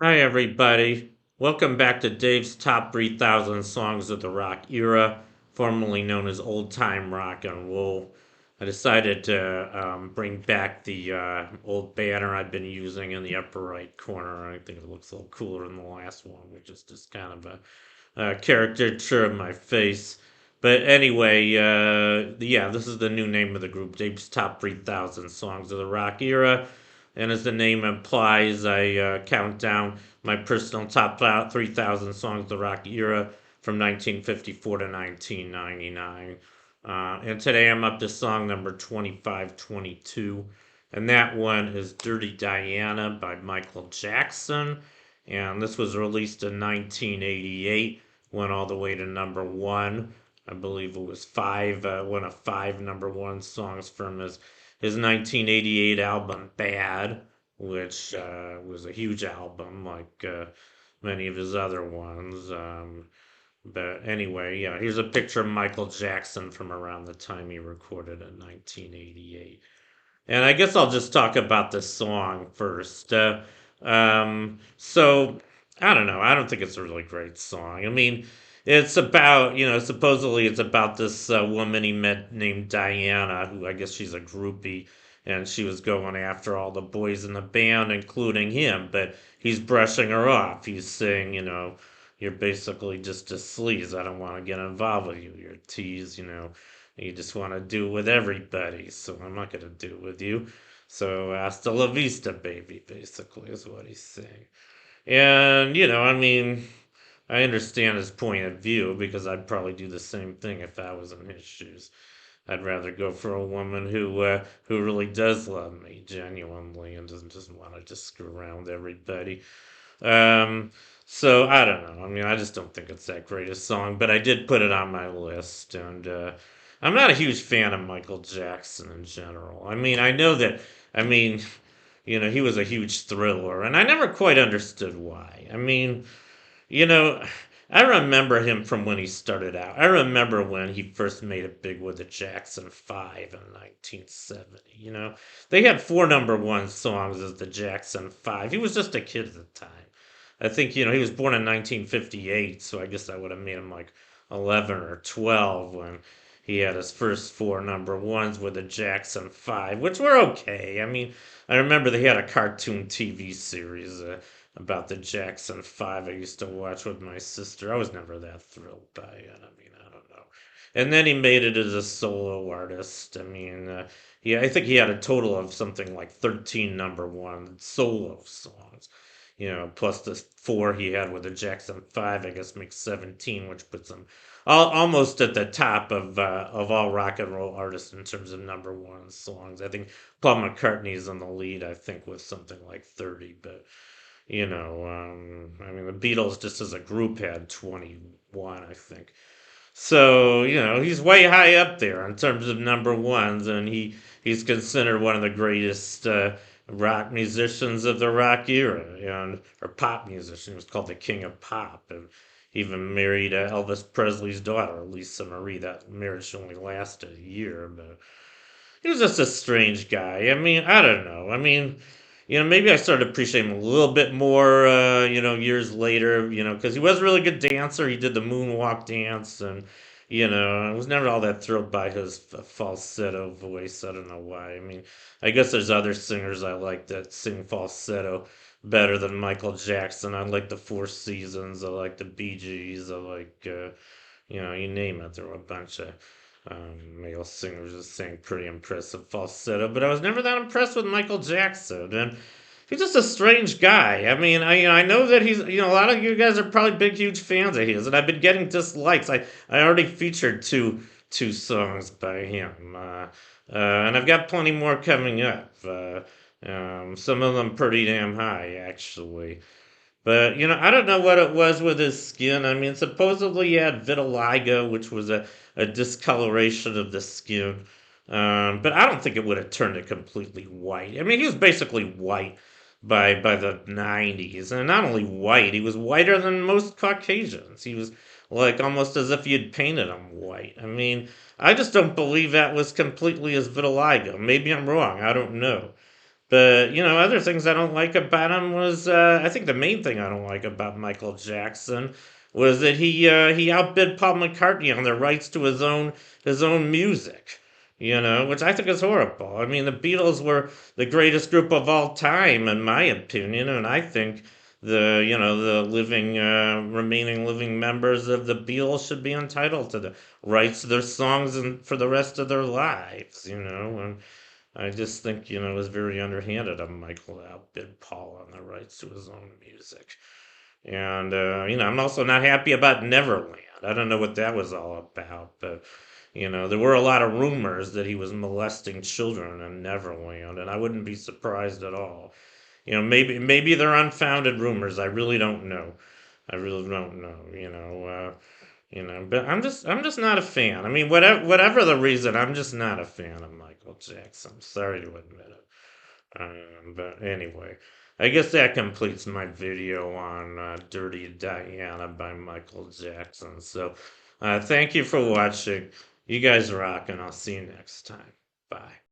Hi, everybody. Welcome back to Dave's Top 3,000 Songs of the Rock Era, formerly known as Old Time Rock and Roll. I decided to bring back the old banner I've been using in the upper right corner. I think it looks a little cooler than the last one, which is just kind of a caricature of my face. But anyway, yeah, this is the new name of the group, Dave's Top 3,000 Songs of the Rock Era. And as the name implies, I count down my personal top 3,000 songs of the rock era from 1954 to 1999. And today I'm up to song number 2522. And that one is Dirty Diana by Michael Jackson. And this was released in 1988, went all the way to number one. I believe it was one of five number one songs from his 1988 album Bad, which was a huge album like many of his other ones. But anyway, yeah, here's a picture of Michael Jackson from around the time he recorded in 1988. And I guess I'll just talk about this song first. So I don't know. I don't think it's a really great song. I mean, it's about, supposedly it's about this woman he met named Diana, who I guess she's a groupie, and she was going after all the boys in the band, including him, but he's brushing her off. He's saying, you're basically just a sleaze. I don't want to get involved with you. You're a tease, you just want to do it with everybody, so I'm not going to do it with you. So hasta la vista, baby, basically, is what he's saying. And, I mean, I understand his point of view because I'd probably do the same thing if I was in his shoes. I'd rather go for a woman who really does love me genuinely and doesn't just want to just screw around with everybody. Um, so I don't know. I mean, I just don't think it's that great a song, but I did put it on my list, and I'm not a huge fan of Michael Jackson in general. I mean, I know that. I mean, he was a huge thriller, and I never quite understood why. I mean, you know, I remember him from when he started out. I remember when he first made it big with the Jackson 5 in 1970. They had four number one songs as the Jackson 5. He was just a kid at the time. I think, he was born in 1958, so I guess I would have made him like 11 or 12 when he had his first four number ones with the Jackson 5, which were okay. I mean, I remember they had a cartoon TV series about the Jackson 5 I used to watch with my sister. I was never that thrilled by it. I mean, I don't know. And then he made it as a solo artist. I mean, I think he had a total of something like 13 number one solo songs. Plus the four he had with the Jackson 5, I guess makes 17, which puts him almost at the top of all rock and roll artists in terms of number one songs. I think Paul McCartney's in the lead, I think, with something like 30, but I mean, the Beatles just as a group had 21, I think. So, he's way high up there in terms of number ones, and he's considered one of the greatest rock musicians of the rock era, or pop musician. He was called the King of Pop, and he even married Elvis Presley's daughter, Lisa Marie. That marriage only lasted a year, but he was just a strange guy. I mean, I don't know. I mean, maybe I started appreciating him a little bit more, years later, because he was a really good dancer. He did the moonwalk dance, and, I was never all that thrilled by his falsetto voice. I don't know why. I mean, I guess there's other singers I like that sing falsetto better than Michael Jackson. I like the Four Seasons. I like the Bee Gees. I like, you name it. There were a bunch of male singers that sang pretty impressive falsetto, but I was never that impressed with Michael Jackson. And he's just a strange guy. I mean, I know that he's, a lot of you guys are probably big, huge fans of his, and I've been getting dislikes. I already featured two songs by him, and I've got plenty more coming up. Some of them pretty damn high, actually. But I don't know what it was with his skin. I mean, supposedly he had vitiligo, which was a discoloration of the skin. But I don't think it would have turned it completely white. I mean, he was basically white by the 90s, and not only white, he was whiter than most Caucasians. He was like almost as if you'd painted him white. I mean, I just don't believe that was completely his vitiligo. Maybe I'm wrong. I don't know. But, other things I don't like about him was, I think the main thing I don't like about Michael Jackson was that he outbid Paul McCartney on the rights to his own music, which I think is horrible. I mean, the Beatles were the greatest group of all time, in my opinion, and I think the remaining living members of the Beatles should be entitled to the rights to their songs and for the rest of their lives. And I just think, it was very underhanded of Michael to outbid Paul on the rights to his own music. And, I'm also not happy about Neverland. I don't know what that was all about, but, there were a lot of rumors that he was molesting children in Neverland, and I wouldn't be surprised at all. Maybe they're unfounded rumors. I really don't know. I really don't know. But I'm just not a fan. I mean, whatever the reason, I'm just not a fan of Michael Jackson. I'm sorry to admit it. But anyway, I guess that completes my video on Dirty Diana by Michael Jackson. So, thank you for watching. You guys rock, and I'll see you next time. Bye.